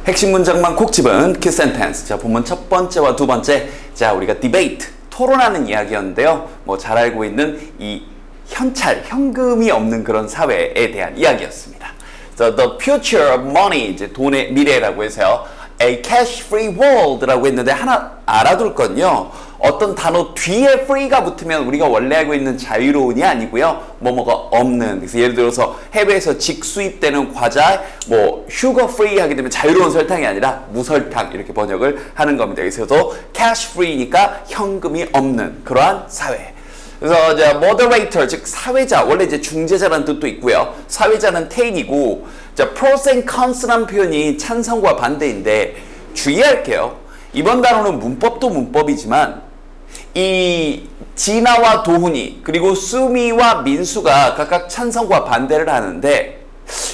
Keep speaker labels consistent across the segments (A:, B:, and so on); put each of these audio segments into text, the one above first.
A: 핵심 문장만 콕 집은 키 센텐스. 자, 본문 첫 번째와 두 번째. 자, 우리가 디베이트, 토론하는 이야기였는데요. 뭐 잘 알고 있는 이 현찰, 현금이 없는 그런 사회에 대한 이야기였습니다. So, the future of money, 이제 돈의 미래라고 해서요. A cash-free world라고 했는데 하나 알아둘 건요. 어떤 단어 뒤에 free가 붙으면 우리가 원래 알고 있는 자유로운이 아니고요. 뭐뭐가 없는. 그래서 예를 들어서 해외에서 직수입되는 과자, 뭐 sugar-free 하게 되면 자유로운 설탕이 아니라 무설탕 이렇게 번역을 하는 겁니다. 그래서 cash-free니까 현금이 없는 그러한 사회. 그래서 이제 moderator, 즉 사회자, 원래 이제 중재자라는 뜻도 있고요. 사회자는 tain이고, 자, pros and cons라는 표현이 찬성과 반대인데 주의할게요. 이번 단어는 문법도 문법이지만 이 진아와 도훈이 그리고 수미와 민수가 각각 찬성과 반대를 하는데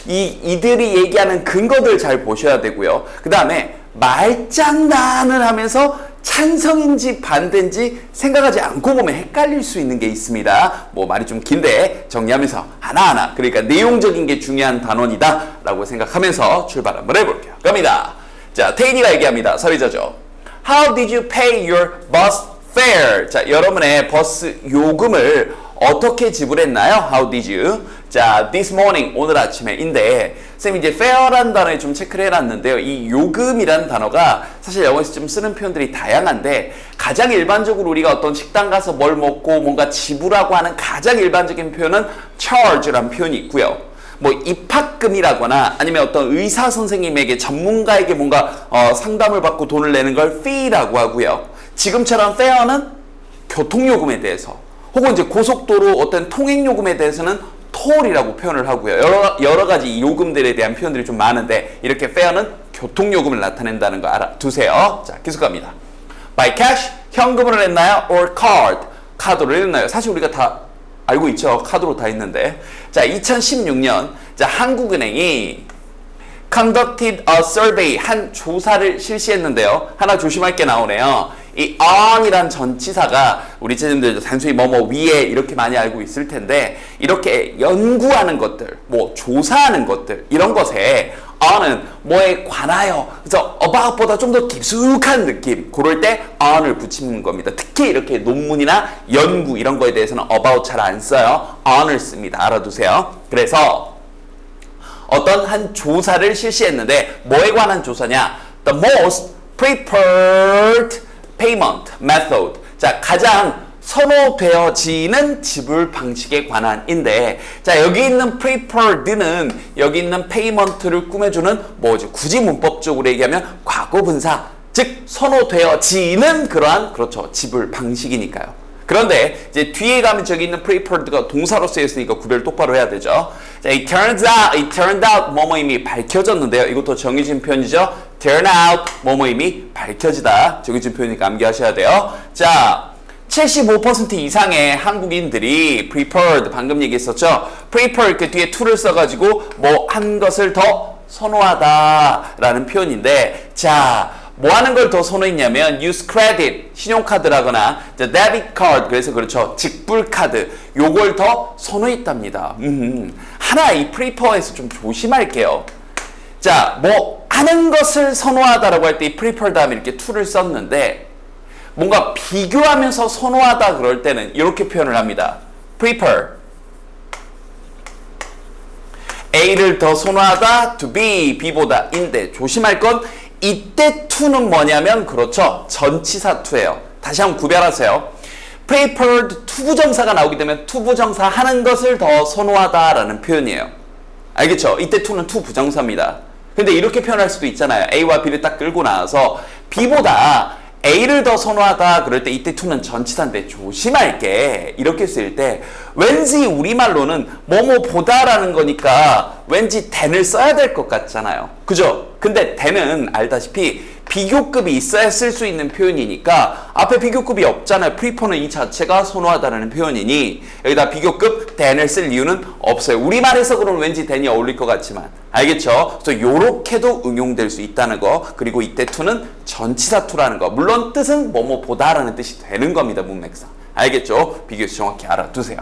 A: 이들이 얘기하는 근거들 잘 보셔야 되고요. 그 다음에 말장난을 하면서 찬성인지 반대인지 생각하지 않고 보면 헷갈릴 수 있는 게 있습니다. 뭐 말이 좀 긴데 정리하면서 하나하나, 그러니까 내용적인 게 중요한 단원이다 라고 생각하면서 출발 한번 해볼게요. 갑니다. 자, 테이니가 얘기합니다. 사회자죠. How did you pay your bus fare? 자, 여러분의 버스 요금을 어떻게 지불했나요? How did you? 자, this morning, 오늘 아침에인데 쌤이 이제 fare라는 단어에 좀 체크를 해놨는데요. 이 요금이라는 단어가 사실 영어에서 좀 쓰는 표현들이 다양한데 가장 일반적으로 우리가 어떤 식당 가서 뭘 먹고 뭔가 지불하고 하는 가장 일반적인 표현은 charge라는 표현이 있고요. 뭐 입학금이라거나 아니면 어떤 의사 선생님에게 전문가에게 뭔가 상담을 받고 돈을 내는 걸 fee라고 하고요. 지금처럼 fare는 교통요금에 대해서 혹은 이제 고속도로 어떤 통행요금에 대해서는 톨이라고 표현을 하고요. 여러 가지 요금들에 대한 표현들이 좀 많은데 이렇게 fare는 교통요금을 나타낸다는 거 알아두세요. 자, 계속 갑니다. By cash, 현금으로 냈나요? Or card, 카드로 냈나요? 사실 우리가 다 알고 있죠. 카드로 다 있는데. 자, 2016년 자, 한국은행이 conducted a survey, 한 조사를 실시했는데요. 하나 조심할 게 나오네요. 이 on이란 전치사가 우리 쟤님들 단순히 뭐뭐 위에 이렇게 많이 알고 있을 텐데 이렇게 연구하는 것들, 뭐 조사하는 것들 이런 것에 on은 뭐에 관하여, 그래서 about보다 좀 더 깊숙한 느낌, 그럴 때 on을 붙이는 겁니다. 특히 이렇게 논문이나 연구 이런 거에 대해서는 about 잘 안 써요. on을 씁니다. 알아두세요. 그래서 어떤 한 조사를 실시했는데 뭐에 관한 조사냐? The most preferred payment method. 자, 가장 선호되어지는 지불 방식에 관한인데, 자, 여기 있는 preferred는 여기 있는 payment를 꾸며주는 뭐죠? 굳이 문법적으로 얘기하면 과거분사, 즉 선호되어지는 그러한, 그렇죠, 지불 방식이니까요. 그런데 이제 뒤에 가면 저기 있는 preferred가 동사로 쓰였으니까 구별 똑바로 해야 되죠. 자, it turned out 뭐뭐 이미 밝혀졌는데요. 이것도 정해진 표현이죠. turn out 뭐뭐 이미 밝혀지다. 정해진 표현이니까 암기하셔야 돼요. 자, 75% 이상의 한국인들이 preferred, 방금 얘기했었죠. prefer 그 뒤에 to를 써가지고 뭐 한 것을 더 선호하다라는 표현인데, 자, 뭐 하는 걸 더 선호했냐면 use credit, 신용카드라거나 debit card, 그래서 그렇죠, 직불카드, 요걸 더 선호했답니다. 하나 이 prefer에서 좀 조심할게요. 자, 뭐 하는 것을 선호하다라고 할 때 이 prefer 다음에 이렇게 to를 썼는데 뭔가 비교하면서 선호하다 그럴 때는 이렇게 표현을 합니다. prefer A를 더 선호하다, to B, B보다 인데 조심할 건 이때 to는 뭐냐면 그렇죠, 전치사 to예요. 다시 한번 구별하세요. preferred 투부정사가 나오게 되면 투부정사 하는 것을 더 선호하다라는 표현이에요. 알겠죠? 이때 to는 투부정사입니다. 근데 이렇게 표현할 수도 있잖아요. A와 B를 딱 끌고 나와서 B보다 A를 더 선호하다 그럴 때 이때 to는 전치사인데 조심할 게, 이렇게 쓸 때 왠지 우리말로는 뭐뭐보다라는 거니까 왠지 than을 써야 될 것 같잖아요. 그죠? 근데 than은 알다시피 비교급이 있어야 쓸 수 있는 표현이니까 앞에 비교급이 없잖아요. prefer는 이 자체가 선호하다라는 표현이니 여기다 비교급 than을 쓸 이유는 없어요. 우리말에서 그러면 왠지 than이 어울릴 것 같지만, 알겠죠? 그래서 요렇게도 응용될 수 있다는 거, 그리고 이때 to는 전치사 to라는 거, 물론 뜻은 뭐뭐보다라는 뜻이 되는 겁니다. 문맥상. 알겠죠? 비교해서 정확히 알아두세요.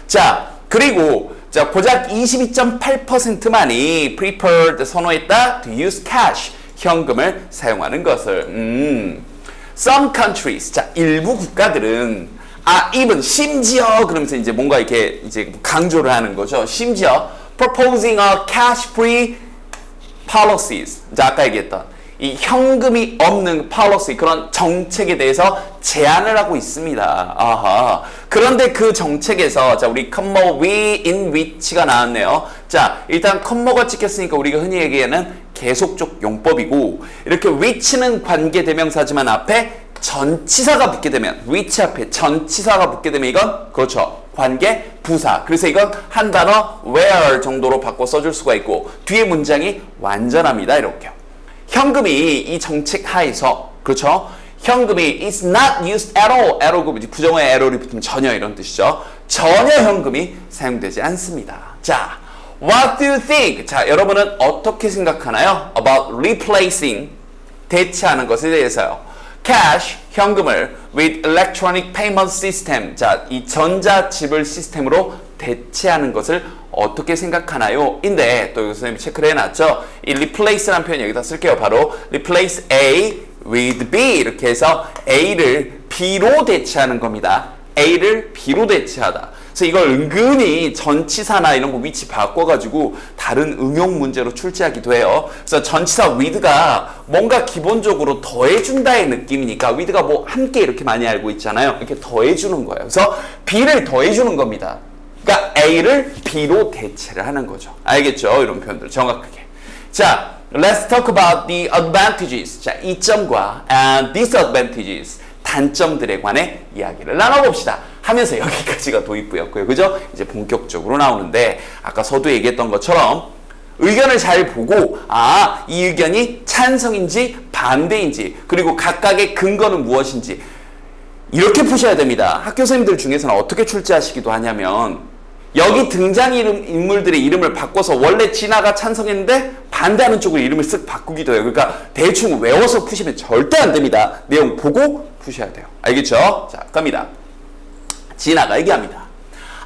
A: 자, 그리고 자, 고작 22.8%만이 preferred 선호했다 to use cash, 현금을 사용하는 것을. Some countries, 자, 일부 국가들은 even 심지어 그러면서 이제 뭔가 이렇게 이제 강조를 하는 거죠. 심지어 proposing a cash-free policies. 자, 아까 얘기했던 이 현금이 없는 policy, 그런 정책에 대해서 제안을 하고 있습니다. 아하. 그런데 그 정책에서 자, 우리 comma we in which가 나왔네요. 자, 일단 comma가 찍혔으니까 우리가 흔히 얘기하는 계속적 용법이고, 이렇게 which는 관계대명사지만 앞에 전치사가 붙게 되면, which 앞에 전치사가 붙게 되면 이건 그렇죠, 관계 부사. 그래서 이건 한 단어 where 정도로 바꿔 써줄 수가 있고, 뒤에 문장이 완전합니다. 이렇게요. 현금이 이 정책 하에서, 그렇죠, 현금이 is not used at all. at all 부정어에 at all이 붙으면 전혀 이런 뜻이죠. 전혀 현금이 사용되지 않습니다. 자, what do you think? 자, 여러분은 어떻게 생각하나요? about replacing, 대체하는 것에 대해서요. cash, 현금을 with electronic payment system. 자, 이 전자지불 시스템으로 대체하는 것을 어떻게 생각하나요? 인데 또 여기 선생님이 체크를 해놨죠. 이 replace라는 표현 여기다 쓸게요. 바로 replace A with B, 이렇게 해서 A를 B로 대체하는 겁니다. A를 B로 대체하다. 그래서 이걸 은근히 전치사나 이런 거 위치 바꿔가지고 다른 응용 문제로 출제하기도 해요. 그래서 전치사 with가 뭔가 기본적으로 더해준다의 느낌이니까, with가 뭐 함께 이렇게 많이 알고 있잖아요. 이렇게 더해주는 거예요. 그래서 B를 더해주는 겁니다. 그러니까 A를 B로 대체를 하는 거죠. 알겠죠? 이런 표현들 정확하게. 자, let's talk about the advantages. 자, 이점과 and disadvantages, 단점들에 관해 이야기를 나눠봅시다. 하면서 여기까지가 도입부였고요. 그죠? 이제 본격적으로 나오는데, 아까 서두에 얘기했던 것처럼 의견을 잘 보고, 이 의견이 찬성인지 반대인지, 그리고 각각의 근거는 무엇인지 이렇게 푸셔야 됩니다. 학교 선생님들 중에서는 어떻게 출제하시기도 하냐면, 여기 등장인물들의 이름을 바꿔서 원래 진아가 찬성했는데 반대하는 쪽으로 이름을 쓱 바꾸기도 해요. 그러니까 대충 외워서 푸시면 절대 안 됩니다. 내용 보고 푸셔야 돼요. 알겠죠? 자, 갑니다. 진아가 얘기합니다.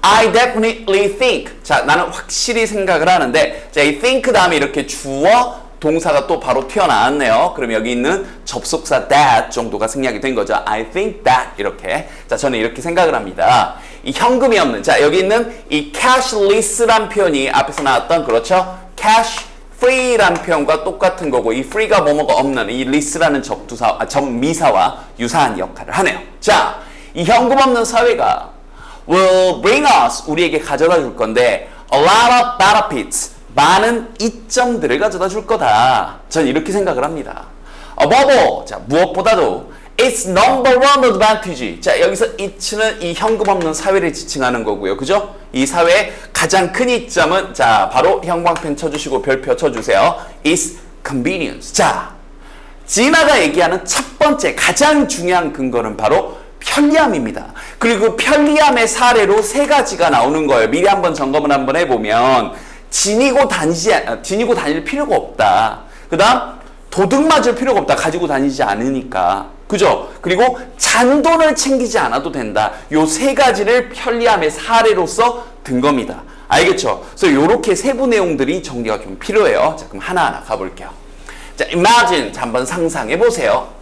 A: I definitely think. 자, 나는 확실히 생각을 하는데, 자, 이 think 다음에 이렇게 주어 동사가 또 바로 튀어나왔네요. 그럼 여기 있는 접속사 that 정도가 생략이 된 거죠. I think that, 이렇게. 자, 저는 이렇게 생각을 합니다. 이 현금이 없는, 자, 여기 있는 이 cashless란 표현이 앞에서 나왔던, 그렇죠, cash free란 표현과 똑같은 거고, 이 free가 뭐뭐가 없는 이 less라는 접미사와 유사한 역할을 하네요. 자, 이 현금 없는 사회가 will bring us, 우리에게 가져다 줄 건데, a lot of benefits, 많은 이점들을 가져다 줄 거다. 전 이렇게 생각을 합니다. above all, 자, 무엇보다도 it's number one advantage. 자, 여기서 it는 이 현금 없는 사회를 지칭하는 거고요. 그죠? 이 사회의 가장 큰 이점은, 자, 바로 형광펜 쳐주시고 별표 쳐주세요. is convenience. 자, 진아가 얘기하는 첫 번째 가장 중요한 근거는 바로 편리함입니다. 그리고 편리함의 사례로 세 가지가 나오는 거예요. 미리 한번 점검을 한번 해보면, 지니고 다닐 필요가 없다. 그 다음, 도둑 맞을 필요가 없다. 가지고 다니지 않으니까. 그죠? 그리고 잔돈을 챙기지 않아도 된다. 요 세 가지를 편리함의 사례로서 든 겁니다. 알겠죠? 그래서 요렇게 세부 내용들이 정리가 좀 필요해요. 자, 그럼 하나하나 가볼게요. 자, imagine. 자, 한번 상상해 보세요.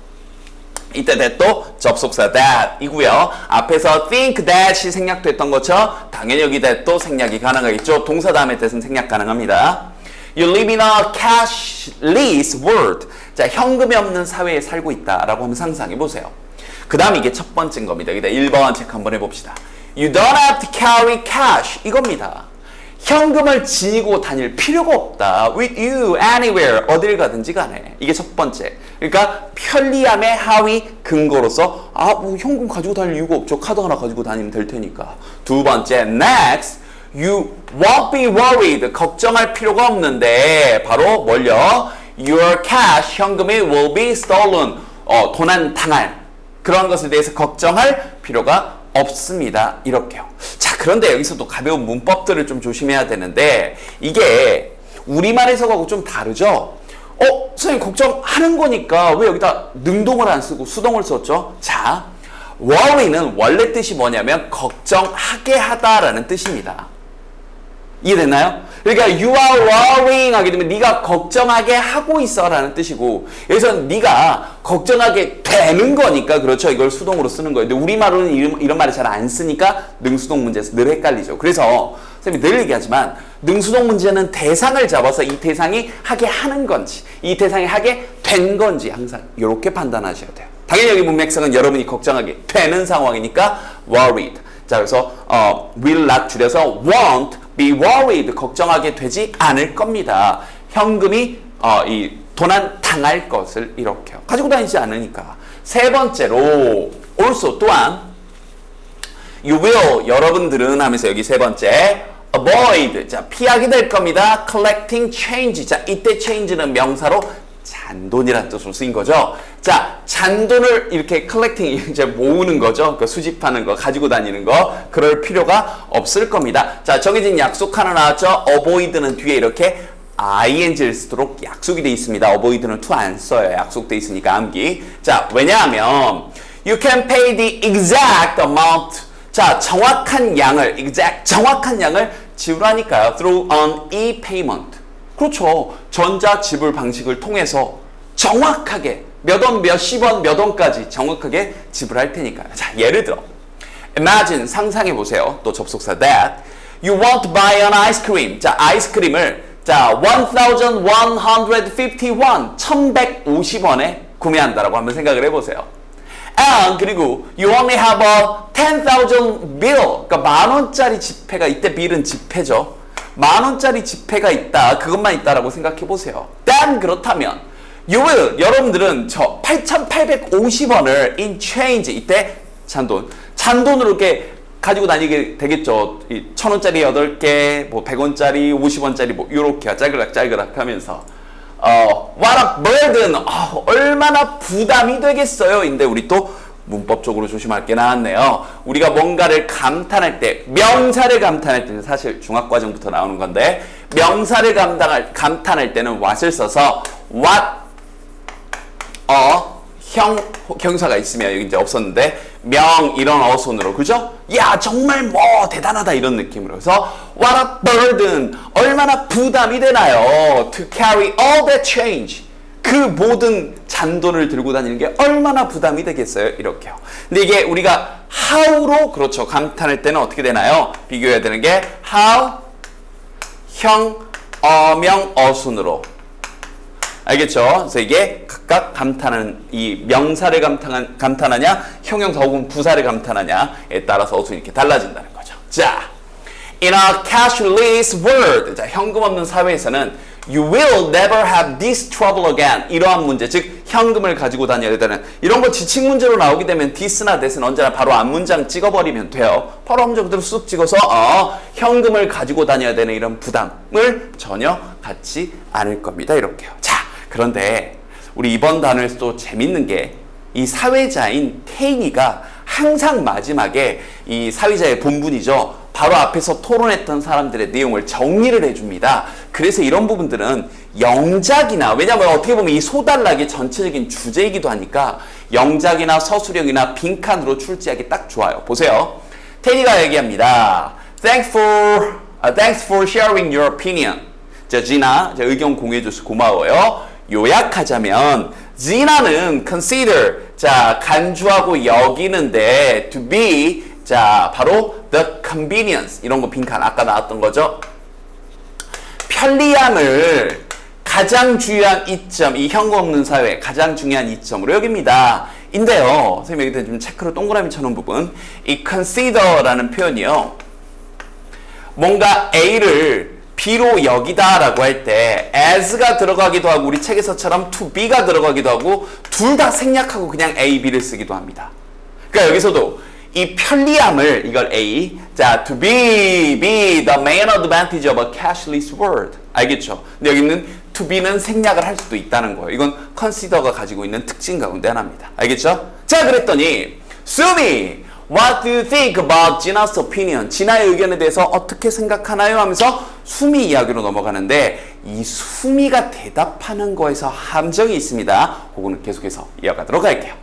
A: 이때 that도 접속사 that 이고요. 앞에서 think that이 생략됐던 것처럼 당연히 여기 that도 생략이 가능하겠죠. 동사 다음에 that은 생략 가능합니다. You live in a cashless world. 자, 현금이 없는 사회에 살고 있다라고 한번 상상해 보세요. 그 다음 이게 첫 번째인 겁니다. 여기다 1번 체크 한번 해봅시다. You don't have to carry cash. 이겁니다. 현금을 지니고 다닐 필요가 없다. With you anywhere. 어딜 가든지 간에. 이게 첫 번째. 그러니까 편리함의 하위 근거로서 뭐 현금 가지고 다닐 이유가 없죠. 카드 하나 가지고 다니면 될 테니까. 두 번째, next. You won't be worried. 걱정할 필요가 없는데 바로 뭘요? Your cash, 현금이 will be stolen. 도난 당할. 그런 것에 대해서 걱정할 필요가 없습니다. 이렇게요. 자, 그런데 여기서도 가벼운 문법들을 좀 조심해야 되는데, 이게 우리말에서하고 좀 다르죠? 선생님 걱정하는 거니까 왜 여기다 능동을 안 쓰고 수동을 썼죠? 자, worry는 원래 뜻이 뭐냐면 걱정하게 하다라는 뜻입니다. 이해됐나요? 그러니까 you are worrying 하게 되면 네가 걱정하게 하고 있어 라는 뜻이고, 여기서 네가 걱정하게 되는 거니까 그렇죠. 이걸 수동으로 쓰는 거예요. 근데 우리말로는 이런 말을 잘 안 쓰니까 능수동 문제에서 늘 헷갈리죠. 그래서 선생님이 늘 얘기하지만 능수동 문제는 대상을 잡아서 이 대상이 하게 하는 건지 이 대상이 하게 된 건지 항상 이렇게 판단하셔야 돼요. 당연히 여기 문맥상은 여러분이 걱정하게 되는 상황이니까 worried. 자, 그래서 will not 줄여서 won't be worried. 걱정하게 되지 않을 겁니다. 현금이 이 도난 당할 것을 이렇게요. 가지고 다니지 않으니까. 세 번째로 also 또한 you will 여러분들은 하면서 여기 세 번째 avoid 자 피하게 될 겁니다. collecting change 자 이때 change는 명사로 잔돈이라는 뜻으로 쓰인 거죠. 자, 잔돈을 이렇게 collecting 이제 모으는 거죠. 그러니까 수집하는 거, 가지고 다니는 거, 그럴 필요가 없을 겁니다. 자, 정해진 약속 하나 나왔죠. avoid는 뒤에 이렇게 ing를 쓰도록 약속이 돼 있습니다. avoid는 to 안 써요. 약속돼 있으니까 암기. 자, 왜냐하면 you can pay the exact amount. 자, 정확한 양을 정확한 양을 지불하니까요. through an e-payment. 그렇죠. 전자지불 방식을 통해서 정확하게 몇 원, 몇십 원, 몇 원까지 정확하게 지불할 테니까요. 자, 예를 들어 imagine 상상해 보세요. 또 접속사 that you want to buy an ice cream. 자, 아이스크림을 자 1151 1150원에 구매한다라고 한번 생각을 해보세요. And 그리고 you only have a 10,000 bill. 그러니까 10,000원짜리 지폐가 이때 bill은 지폐죠. 10,000원짜리 지폐가 있다. 그것만 있다라고 생각해 보세요. then 그렇다면 you will 여러분들은 저 8,850원을 in change 이때 잔돈으로 이렇게 가지고 다니게 되겠죠. 1,000원짜리 8개, 뭐 100원짜리, 50원짜리 뭐 요렇게 짤그락 하면서 what a burden. 얼마나 부담이 되겠어요. 근데 우리 또 문법적으로 조심할 게 나왔네요. 우리가 뭔가를 감탄할 때, 명사를 감탄할 때는 사실 중학과정부터 나오는 건데 명사를 감탄할 때는 what을 써서 what 형사가 있으면 여기 이제 없었는데 명 이런 어순으로 그죠? 야 정말 뭐 대단하다 이런 느낌으로 그래서 what a burden 얼마나 부담이 되나요? To carry all that change 그 모든 잔돈을 들고 다니는 게 얼마나 부담이 되겠어요? 이렇게요. 근데 이게 우리가 how로 그렇죠. 감탄할 때는 어떻게 되나요? 비교해야 되는 게 how 형 어명 어순으로 알겠죠? 그래서 이게 각각 감탄하는 이 명사를 감탄하냐 형용사 혹은 부사를 감탄하냐에 따라서 어순이 이렇게 달라진다는 거죠. 자, in a cashless world 자, 현금 없는 사회에서는 you will never have this trouble again. 이러한 문제, 즉 현금을 가지고 다녀야 되는 이런 거 지칭 문제로 나오게 되면 this나 that은 언제나 바로 앞문장 찍어버리면 돼요. 바로 앞문장 그대로 쑥 찍어서 현금을 가지고 다녀야 되는 이런 부담을 전혀 갖지 않을 겁니다. 이렇게요. 자, 그런데 우리 이번 단어에서 또 재밌는 게 이 사회자인 태인이가 항상 마지막에 이 사회자의 본분이죠. 바로 앞에서 토론했던 사람들의 내용을 정리를 해줍니다. 그래서 이런 부분들은 영작이나 왜냐하면 어떻게 보면 이 소단락의 전체적인 주제이기도 하니까 영작이나 서술형이나 빈칸으로 출제하기 딱 좋아요. 보세요. 테디가 얘기합니다. Thanks for sharing your opinion. 자, 지나 의견 공유해줘서 고마워요. 요약하자면 지나는 consider 자 간주하고 여기는데 to be 자 바로 the convenience 이런 거 빈칸 아까 나왔던 거죠. 편리함을 가장 중요한 이점 이 현금 없는 사회 가장 중요한 이점으로 여깁니다. 인데요. 선생님 여기 좀 체크로 동그라미 쳐놓은 부분 이 consider라는 표현이요. 뭔가 A를 B로 여기다라고 할 때 as가 들어가기도 하고 우리 책에서처럼 to be가 들어가기도 하고 둘 다 생략하고 그냥 A, B를 쓰기도 합니다. 그러니까 여기서도 이 편리함을 이걸 A 자 to be the main advantage of a cashless world 알겠죠? 근데 여기는 to be는 생략을 할 수도 있다는 거예요. 이건 consider가 가지고 있는 특징 가운데 하나입니다. 알겠죠? 자 그랬더니 수미 What do you think about 진아's opinion? 진아의 의견에 대해서 어떻게 생각하나요? 하면서 수미 이야기로 넘어가는데 이 수미가 대답하는 거에서 함정이 있습니다. 그거는 계속해서 이어가도록 할게요.